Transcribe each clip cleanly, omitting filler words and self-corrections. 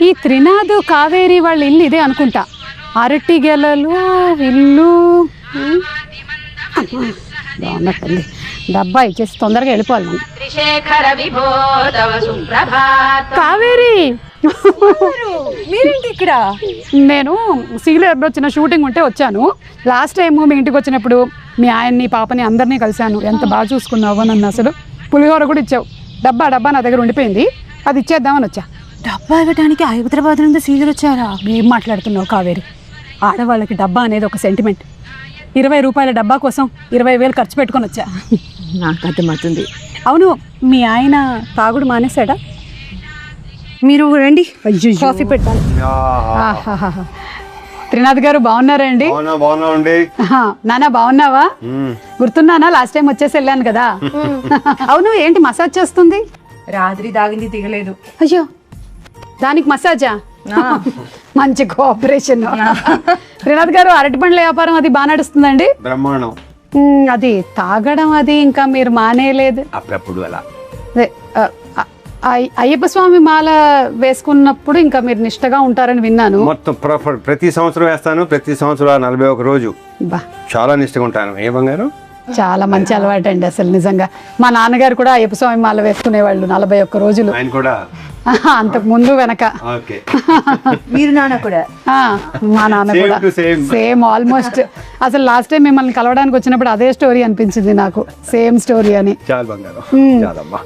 ఈ త్రినాథ్ కావేరి వాళ్ళ ఇల్లు ఇదే అనుకుంటా. అరటి గెలలు ఇల్లు బాగున్నట్టుంది. డబ్బా ఇచ్చేసి తొందరగా వెళ్ళిపోవాలి మనం. కావేరి మీరేంటి ఇక్కడ? నేను సీలేరులో చిన్న షూటింగ్ ఉంటే వచ్చాను. లాస్ట్ టైం మీ ఇంటికి వచ్చినప్పుడు మీ ఆయన్ని పాపని అందరినీ కలిశాను. ఎంత బాగా చూసుకున్నావు నన్ను. అసలు పులిహోర కూడా ఇచ్చావు. డబ్బా నా దగ్గర ఉండిపోయింది, అది ఇచ్చేద్దామని వచ్చా. డబ్బా ఇవ్వడానికి హైదరాబాద్ నుండి సీజర్ వచ్చారా? ఏం మాట్లాడుతున్నావు కావేరి? ఆడవాళ్ళకి డబ్బా అనేది ఒక సెంటిమెంట్. 20 రూపాయల డబ్బా కోసం 20,000 ఖర్చు పెట్టుకొని వచ్చా. నాకు అర్థమవుతుంది. అవును, మీ ఆయన తాగుడు మానేశాడా? మీరు రండి, కాఫీ పెట్టాలి. త్రినాథ్ గారు బాగున్నారా అండి? నానా బాగున్నావా? గుర్తున్నానా? లాస్ట్ టైం వచ్చేసి వెళ్ళాను కదా. అవును, ఏంటి మసాజ్ చేస్తుంది? రాత్రి తాగింది దిగలేదు. అయ్యో, దానికి మసాజా? మంచి కోఆపరేషన్. త్రినాథ్ గారు అరటి పండ్ల వ్యాపారం అది బాగా నడుస్తుందండి? బ్రహ్మాండం. అది తాగడం అది ఇంకా మీరు మానేయలేదు? అప్పుడప్పుడు అలా. అయ్యప్ప స్వామి మాల వేసుకున్నప్పుడు ఇంకా మీరు నిష్టగా ఉంటారని విన్నాను. మొత్తం ప్రతి సంవత్సరం వేస్తాను. ప్రతి సంవత్సరం 41 రోజు చాలా నిష్టగా ఉంటాను. ఏ బంగారు? చాలా మంచి అలవాటు అండి అసలు. నిజంగా మా నాన్నగారు కూడా అయ్యప్ప స్వామి మాల వేసుకునేవాళ్ళు 41 రోజులు. ఆయన కూడా అంతకు ముందు వెనక. మీరు నాన్న కూడా? మా నాన్న కూడా సేమ్ ఆల్మోస్ట్. అసలు లాస్ట్ టైం మిమ్మల్ని కలవడానికి వచ్చినప్పుడు అదే స్టోరీ అనిపించింది నాకు, సేమ్ స్టోరీ అని.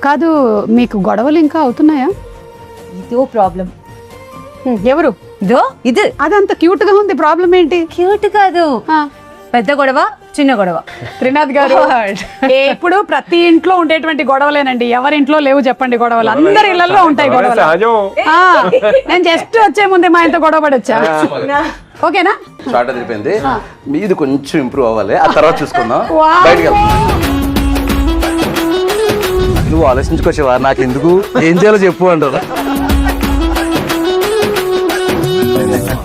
కాదు, మీకు గొడవలు ఇంకా అవుతున్నాయా? ఇదో ప్రాబ్లం. ఎవరు? ఇది అదంత క్యూట్ గా ఉంది. ప్రాబ్లం ఏంటి? క్యూట్ కాదు, పెద్ద గొడవ చిన్న గొడవ. త్రినాథ్ గారు, ఎప్పుడు ప్రతి ఇంట్లో ఉండేటువంటి గొడవలేనండి. ఎవరింట్లో లేవు చెప్పండి గొడవలు? అందరి ఇళ్లలో ఉంటాయి గొడవలు. నేను జస్ట్ వచ్చే ముందే మా ఇంత గొడవ పడొచ్చా? ఓకేనా? షార్ట్ అయిపోయింది, మీది కొంచెం ఇంప్రూవ్ అవ్వాలి, ఆ తర్వాత చూసుకుందాం. నువ్వు ఆలోచించుకోవచ్చేవా? నాకు ఎందుకు, ఏం చేయాలో చెప్పు అంటారు.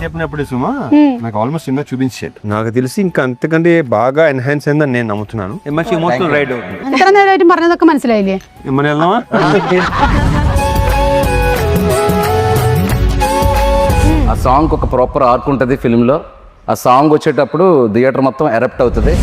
చెప్పినప్పుడు సుమా నాకు ఆల్మోస్ట్ సినిమా చూపించాడు. నాకు తెలిసి ఇంకా అంతకంటే బాగా ఎన్హాన్స్ అయిందని నేను నమ్ముతున్నాను. మంచి ఎమోషనల్ రైడ్ అవుతుంది. మరణదొక్క మనసులే మన వెళ్దామా? ఆ సాంగ్ ఒక ప్రాపర్ ఆర్క్ ఉంటుంది ఫిల్మ్ లో. ఆ సాంగ్ వచ్చేటప్పుడు థియేటర్ మొత్తం ఎరప్ట్ అవుతుంది.